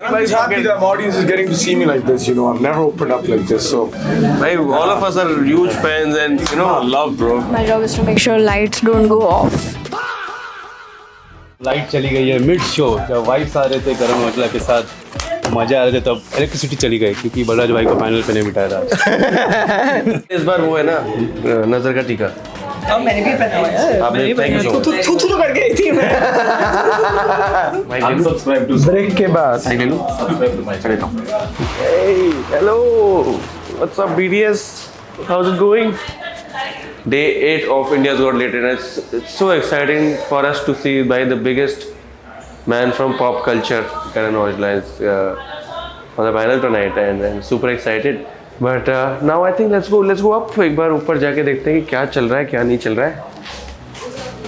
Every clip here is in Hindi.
I'm just happy that my audience is getting to see me like this. You know, I've never opened up like this. So, all of us are huge fans, and you know, love, bro. My job is to make sure lights don't go off. Light चली गई है मिड शो, जब वाइब्स आ रहे थे गरम औजला के साथ मजा आ रहे थे, तब इलेक्ट्रिसिटी चली गई क्योंकि बलराज भाई को फाइनल पे नहीं बिठाया था। इस बार वो है ना नजर का टीका। अब मैंने भी पहना हुआ है। आपने थैंक यू सो मच। थू करके आई थी मैं। Unsubscribe to break के बाद. Subscribe to my channel. Hey, hello. What's up, BTS? How's it going? Day 8 of India's Got Later, and it's so exciting for us to see by the biggest man from pop culture, Karan Aujla, is on the panel tonight, and I'm super excited. But now I think let's go up. एक बार ऊपर जाके देखते हैं कि क्या चल रहा है क्या नहीं चल रहा है।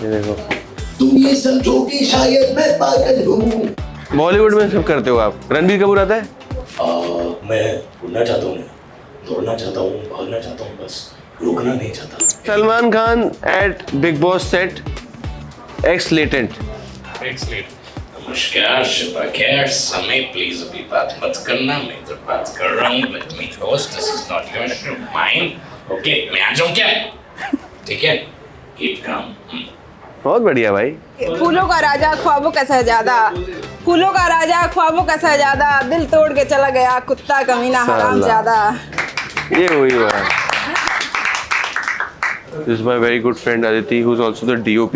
ये देखो। तुम ये समझोगे शायद मैं पागल हूँ। बॉलीवुड में सब करते हो आप। रणबीर कपूर आता है? मैं उड़ना चाहता हूँ, दौड़ना चाहता हूँ, भागना चाहता हूँ, बस रुकना नहीं चाहता। Salman Khan at Big Boss set, ex-latent. नमस्कार शिवा कैट, समय प्लीज अभी बात मत करना, मैं इधर बात कर रहा हूँ। Let me host, this is not your mind. Okay, मैं आ जाऊँ क्या? ठीक है, कीप काम। बहुत बढ़िया भाई। फूलों का राजा ख्वाबों का शहजादा, फूलों का राजा ख्वाबों का शहजादा, दिल तोड़ के चला गया कुत्ता कमीना हराम ज्यादा। ये वही हुआ। This is my very good friend Aditi, who's also the DOP.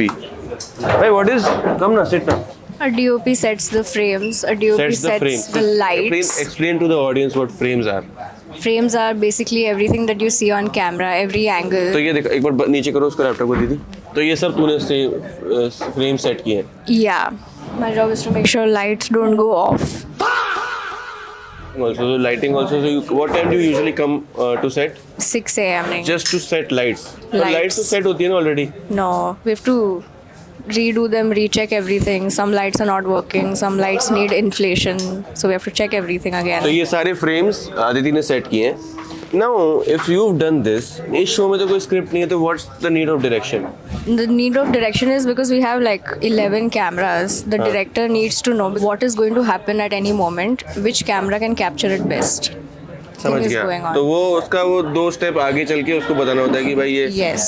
Hey, what is? Come now, sit now. A DOP sets the frames. A DOP sets the lights. Explain to the audience what frames are. Frames are basically everything that you see on camera, every angle. तो ये देखो, एक बार नीचे करो उसको लैपटॉप को दीदी। तो ये सब तूने से फ्रेम सेट किए हैं। Yeah. My job is to make sure lights don't go off. Also, so lighting also. So, what time do you usually come to set? 6 a.m. Just to set lights. तो Lights. lights तो set होती है ना already. No, we have to redo them, recheck everything. Some lights are not working, some lights need inflation, so we have to check everything again. तो ये सारे frames आदिति ने set किए हैं। Now, if you've done this, इस show में तो कोई script नहीं है, तो what's the need of direction? The need of direction is because we have like 11 cameras. The director needs to know what is going to happen at any moment, which camera can capture it best. समझ Thing is गया। going on. तो वो उसका वो 2 स्टेप आगे चल के उसको बताना होता है कि भाई ये Yes.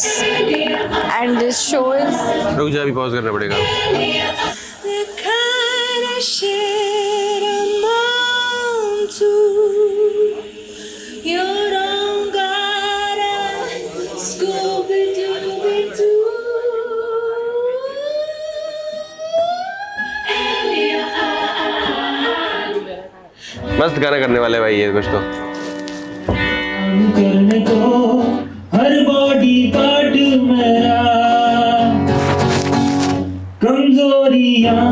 And this show is रुक जा, अभी पॉज करना पड़ेगा। मस्त गाना करने वाले भाई ये कुछ तो। करने को हर बॉडी पार्ट मेरा कमजोरियां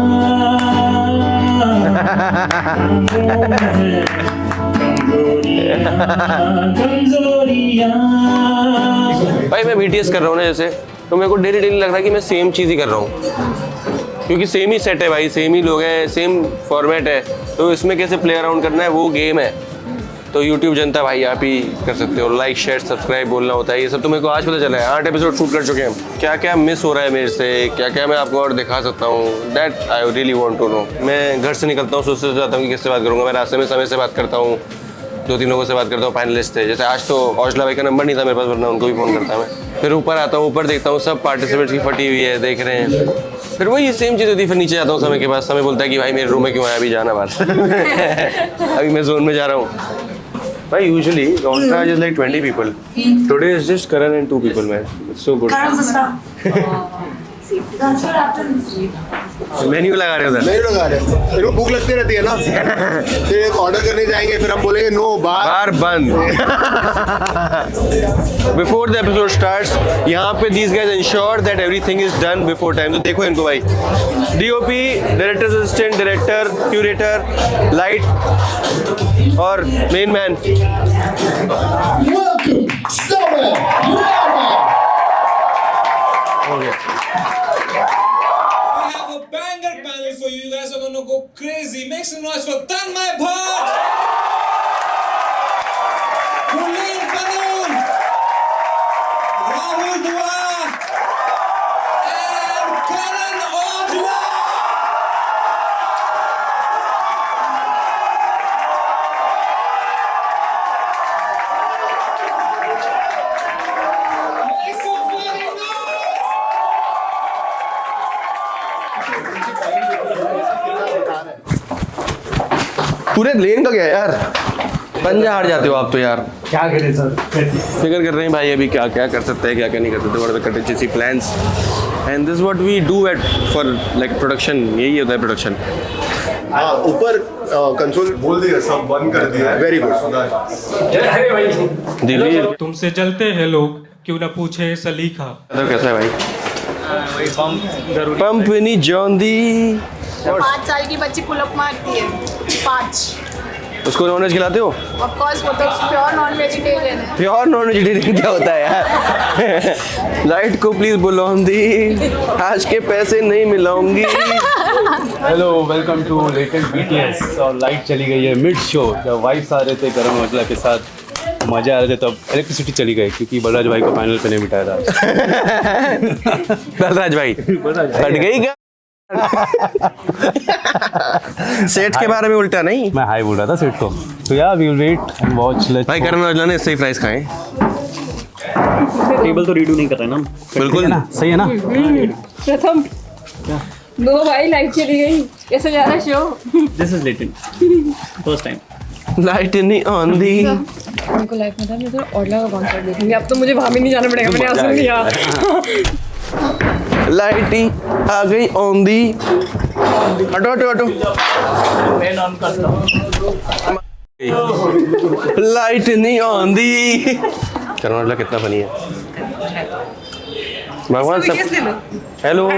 भाई मैं BTS कर रहा हूँ ना जैसे, तो मेरे को डेली लग रहा है कि मैं सेम चीज़ ही कर रहा हूँ, क्योंकि सेम ही सेट है भाई, सेम ही लोग हैं, सेम फॉर्मेट है, तो इसमें कैसे प्ले अराउंड करना है वो गेम है। तो YouTube जनता भाई आप ही कर सकते हो, लाइक शेयर सब्सक्राइब बोलना होता है, ये सब तो मेरे को आज पता चला है। 8 एपिसोड शूट कर चुके हैं हम, क्या क्या मिस हो रहा है मेरे से, क्या क्या मैं आपको और दिखा सकता हूँ, that I really want to know. मैं घर से निकलता हूँ सोचते जाता हूँ कि किससे बात करूँगा, मैं रास्ते में समय से बात करता हूँ, 2-3 लोगों से बात करता हूँ, फाइनलिस्ट थे, जैसे आज तो औजला भाई का नंबर नहीं था मेरे पास, वरना उनको भी फ़ोन करता मैं। फिर ऊपर आता हूँ, ऊपर देखता हूँ सब पार्टिसिपेंट्स की फटी हुई है, देख रहे हैं, फिर वही सेम चीज़ होती है। फिर नीचे जाता हूँ समय के पास, समय बोलता है कि भाई मेरे रूम में क्यों आया, अभी जाना बात अभी मैं जोन में जा रहा हूँ भाई। Usually the entourage is like 20 people. Today is just Karan and 2 people, man. It's so good. Menu लगा रहे हो उधर? मेन्यू लगा रहे हैं। फिर वो भूख लगती रहती है ना, फिर एक ऑर्डर करने जाएंगे, फिर हम बोलेंगे नो बार बंद। Before the episode starts, यहाँ पे these guys ensure that everything is done before time. तो देखो इनको भाई, DOP, director's assistant, director, curator, light और main man. Welcome, Summer Drama. Okay. We have a banger panel for you. You guys are gonna go crazy. Make some noise for Tanmay Bhatt, Gulin Kanun, Rahul Dua, and Karan Aujla. पूरे लेन का क्या है यार, पंजा हार जाते हो आप तो यार। क्या करें सर, फिक्र कर रहे हैं भाई अभी क्या क्या कर सकते हैं, क्या क्या नहीं कर सकते, what are the contingency plans and this what we do at for like production, यही होता है प्रोडक्शन। हाँ ऊपर कंसोल बोल दिया, सब बंद कर दिया। Very good. दिलीप तुमसे जलते हैं लोग, क्यों ना पूछे सलीखा। तो कैसा है भाई? पंप नहीं जोंदी, 5 साल की बच्ची पुल अप मारती है 5। उसको नॉनवेज खिलाते हो? ऑफ कोर्स वो तो प्योर नॉन वेजिटेरियन है। प्योर नॉन वेजिटेरियन क्या होता है यार? लाइट को प्लीज बुलौंदी, आज के पैसे नहीं मिलाऊंगी। Hello welcome to latest BTS। और लाइट चली गई है मिड शो, जब वाइब्स आ रहे थे करण औजला के साथ, मजा आ रहे थे, तब इलेक्ट्रिसिटी चली गई क्योंकि बलराज भाई को फाइनल पे नहीं बिठाया था। बलराज भाई हट गई क्या? सेठ के बारे में उल्टा नहीं, मैं हाई बोल रहा था सेट को। तो यार we will wait and watch. भाई करण औजला ने सही प्राइस खाए। टेबल तो रीडू नहीं कर रहे ना हम। बिल्कुल ना, सही है ना? प्रथम दो भाई लाइट चली गई, कैसे जा रहा है show? This is latent first time. Light नहीं ऑन दी। मेरे को लाइफ में था, मैं तो औरला का कॉन्सर्ट देखेंगे। अब तो मुझे वहाँ भी नहीं जाना पड़ेगा, मैंने सुन लिया। लाइट ही आ गई ऑन दी। हटो हटो हटो, मैं ऑन करता हूं। लाइट नहीं ऑन दी। करण औजला कितना फनी है भगवान सब। Hello,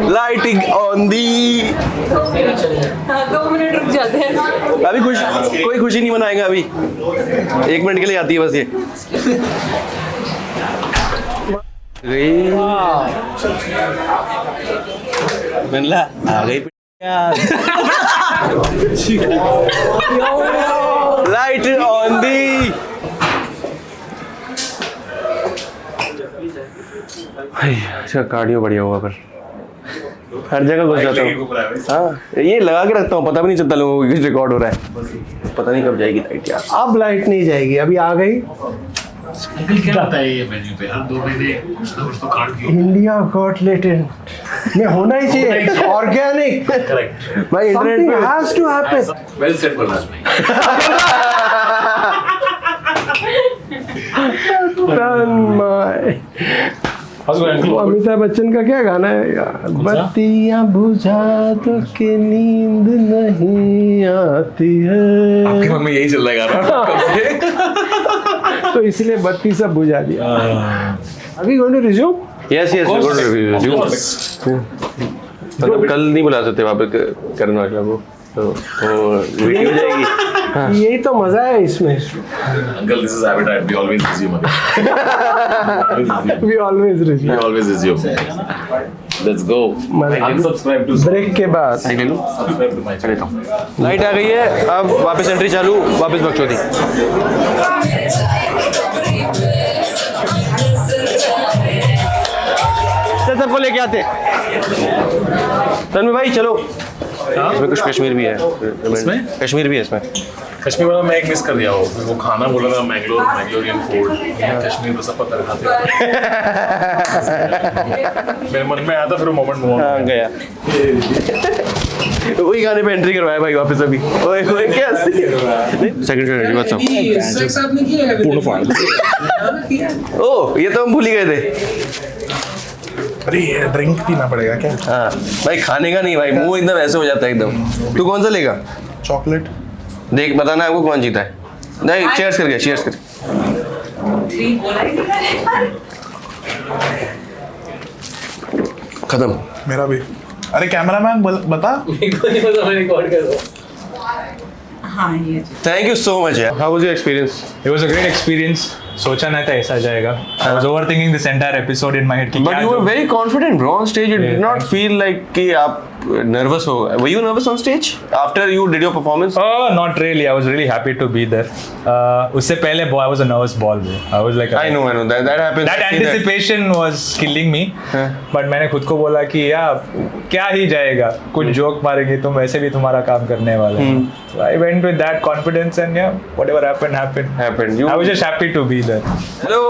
lighting on the. 2 minute रुक जाते हैं। अभी कोई खुशी नहीं मनाएगा, अभी 1 मिनट के लिए आती है बस ये। बनला आ गई लाइट ऑन दी। अच्छा कार्डियो बढ़िया हुआ, पर हर जगह घुस जाता हूँ। हाँ ये लगा के रखता हूँ, पता भी नहीं चलता लोगों को रिकॉर्ड हो रहा है। पता नहीं कब जाएगी लाइट यार। अब लाइट नहीं जाएगी, अभी आ गई। क्या आता है ये मेन्यू पे हर 2 महीने कुछ ना कुछ तो काट के। इंडिया गॉट लेटेंट में होना ही चाहिए, ऑर्गेनिक। करेक्ट भाई इंटरनेट पे has to happen. Well said Balraj भाई। अमिताभ बच्चन का क्या गाना है यार? बत्तियां बुझा दो के नींद नहीं आती है। आपके मन में यही चल रहा है गाना? तो इसलिए बत्ती सब बुझा दिया। अभी going to resume? Yes yes मतलब कल नहीं बुला सकते वापस करण औजला को, तो वीडियो हो जाएगी। हाँ। यही तो मजा है इसमें। Uncle, this is habitat. We always resume. We always resume. We always resume. Let's go. Unsubscribe to. Break के बाद Subscribe to my channel. Light आ गई है, अब वापस एंट्री चालू, वापस बकचोदी। सबको लेके आते तन्वी भाई, चलो। इसमें कुछ कश्मीर भी है। इसमें? कश्मीर भी है इसमें। कश्मीर वाला मैं एक मिस कर दिया वो खाना बोला था, मैंगलोरियन फूड। कश्मीर में सब पत्थर खाते हैं। मेरे मन में आया था, फिर वो मोमेंट मूव हाँ गया। वही गाने पे एंट्री करवाया भाई वापस अभी। ओए ओए क्या सेकंड एंट्री व्हाट्सअप सेक्स आपने किया है? पूर्ण फाड़। ओह ये तो हम भूल ही गए थे। अरे ये ड्रिंक पीना पड़ेगा क्या? हाँ भाई खाने का नहीं भाई, मुंह एकदम ऐसे हो जाता है एकदम। तू कौन सा लेगा? चॉकलेट। देख बताना आपको कौन जीता है। नहीं चीयर्स करके, चीयर्स कर। खत्म। मेरा भी। अरे कैमरामैन बता। थैंक यू सो मच यार। How was your experience? It was a great experience. सोचा नहीं था ऐसा जाएगा. I was overthinking this entire episode in my head. But you were very confident, bro. On stage, you did not feel like कि आप nervous हो. Were you nervous on stage after you did your performance? Oh, not really. I was really happy to be there. उससे पहले I was a nervous ball, bro. I was like. I know. That happens. That anticipation was killing me. But मैंने खुद को बोला कि यार क्या ही जाएगा, कुछ जोक मारेंगे तुम, वैसे भी तुम्हारा काम करने वाले. So I went with that confidence and yeah, whatever happened. Happened. I was just happy to be there. that. Hello,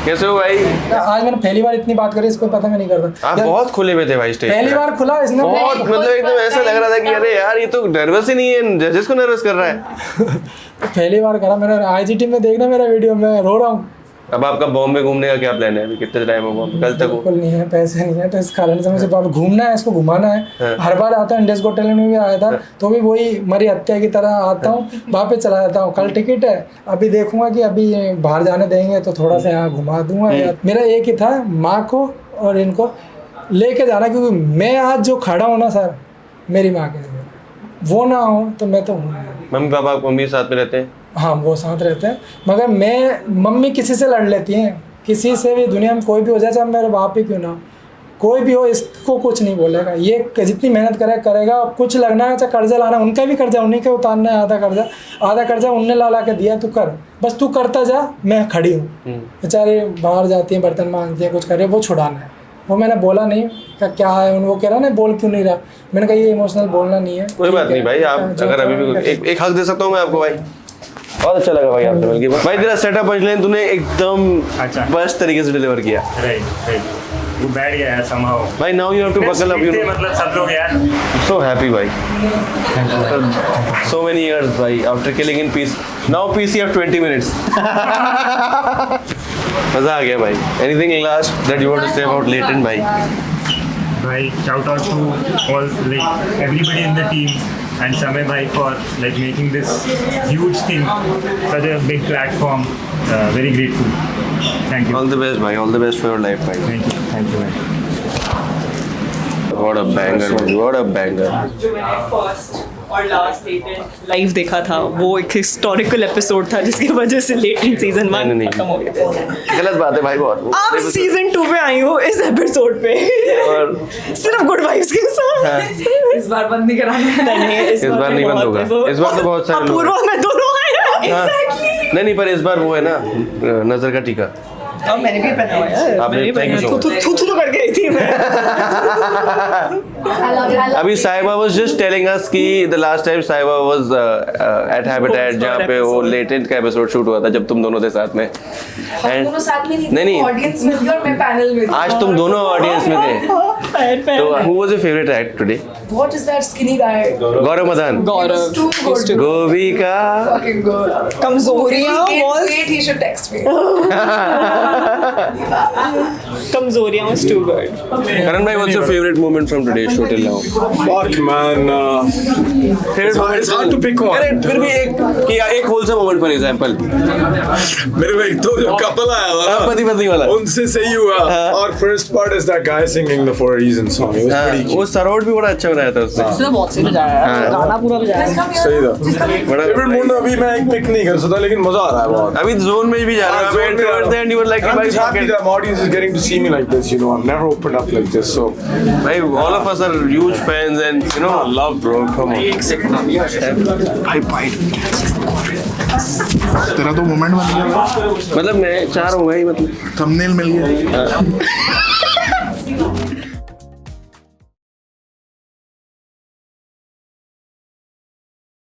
कैसे हो भाई? आज मैंने पहली बार इतनी बात करी, इसको पता मैं नहीं करता। आप बहुत खुले में थे भाई स्टेज पहली बार खुला इसने बहुत, मतलब एकदम ऐसा लग रहा था कि अरे यार ये तो नर्वस ही नहीं है, जजेस को नर्वस कर रहा है। पहली बार करा मैंने। आईजीटी में देखना मेरा वीडियो, मैं रो रहा हूँ। अब आपका बॉम्बे घूमने का क्या प्लान है? अभी कितने टाइम हो बॉम्बे? कल तक हो? बिल्कुल नहीं है, पैसे नहीं है, तो इस कारण से मुझे घूमना है, इसको घुमाना है। हाँ। हर बार आता हूँ, इंडियस गॉट टैलेंट में भी आया था, तो भी वही मरी हत्या की तरह आता हूँ, वापस चला जाता हूँ। कल टिकट है, अभी देखूंगा कि अभी बाहर जाने देंगे तो थोड़ा सा यहाँ घुमा दूंगा। मेरा एक ही था, माँ को और इनको लेके जाना, क्योंकि मैं आज जो खड़ा हूँ ना सर, मेरी माँ के लिए, वो ना हो तो मैं तो हूँ। मम्मी पापा मम्मी साथ में रहते हैं? हाँ, वो साथ रहते हैं, मगर मम्मी किसी से लड़ लेती हैं, किसी से भी, दुनिया में कोई भी हो जाए, चाहे मेरे बाप ही क्यों ना, कोई भी हो, इसको कुछ नहीं बोलेगा। ये जितनी मेहनत करेगा, कुछ लगना है, चाहे कर्जा लाना, उनका भी कर्जा उन्हीं के उतारना है, आधा कर्जा उनने ला के दिया, तू कर, बस तू करता जा, मैं खड़ी हूँ। बेचारे बाहर जाती हैं, बर्तन मांजती हैं, कुछ कर रहे, वो छुड़ाना है। वो मैंने बोला नहीं क्या है, वो कह रहा ना बोल क्यों नहीं रहा, मैंने कहा ये इमोशनल बोलना नहीं है। कोई बात नहीं भाई, आप अगर अभी भी एक हक दे सकता हूँ मैं आपको भाई। बहुत अच्छा लगा भाई आपसे मिलके। भाई तेरा सेटअप पंचलाइन तूने एकदम बेस्ट तरीके से डिलीवर किया। वो बैठ गया है somehow। भाई now you have to buckle up your, मतलब सब लोग यार सो हैप्पी भाई, so many years भाई, after killing in peace, now peace you have 20 minutes। मजा आ गया भाई। Anything last that you want to say about Latent भाई? भाई shout out to all like everybody in the team and Samay bhai for like making this huge thing, such a big platform. Very grateful. Thank you. All the best भाई, all the best for your life भाई। Thank you भाई। What a banger, what a banger। जो मैंने फर्स्ट और लास्ट लेटेंट लाइव देखा था, वो एक हिस्टोरिकल एपिसोड था, जिसकी वजह से लेटेंट सीजन 1 खत्म हो गया। गलत बात है भाई बहुत। अब सीजन 2 पे आई हूँ इस एपिसोड पे, और सिर्फ गुड वाइब्स के साथ। इस बार बंद नहीं कराना है। इस बार नहीं बंद होगा, इस बार तो बहुत सारे लोग, अपूर्वा में दोनों आए। नहीं पर इस बार वो है ना, नजर का टीका। अब मैंने भी पहना हुआ है। आपने, थैंक यू सो मच। तो करके आई थी मैं। अभी साहिबा वाज जस्ट टेलिंग अस कि द लास्ट टाइम साहिबा वाज एट हैबिटेट, जहाँ पे वो लेटेंट का एपिसोड शूट हुआ था, जब तुम दोनों थे साथ में। हम दोनों साथ में नहीं ऑडियंस में थी और मैं पैनल में थी। आज तुम दोनों ऑडियंस में थे। तो who was your favourite actor today? What is that skinny guy? गौरव मदान। गोविका। कमजोरियां was he should text me। कमजोरियां was too good। Karan bhai, what's your favorite moment from today's show till now? Fuck man, it's hard to pick one। अरे फिर भी एक wholesome moment for example। मेरे को एक तो जो कपल आया था ना, पति पत्नी वाला, उनसे सही हुआ। और first part is that guy singing the 4 Reasons song। It was pretty cute। वो सरोड भी बड़ा अच्छा बनाया था उसने। बहुत सही बजाया है, गाना पूरा बजाया है। सही था। बड़ा फेवरेट मोमेंट अभी मैं एक पिक नहीं कर सकता, लेकिन मजा आ रहा है बहुत। अभी जोन में भी जा रहा है। मैं towards the end you were like, I'm just happy that my audience is getting to see me like this, you know। I've never opened up like this, so भाई all of us are huge fans and you know love bro, come on। एक सेकंड भाई तेरा तो मोमेंट बन गया, मतलब मैं चार हो गई, मतलब थंबनेल मिल गया।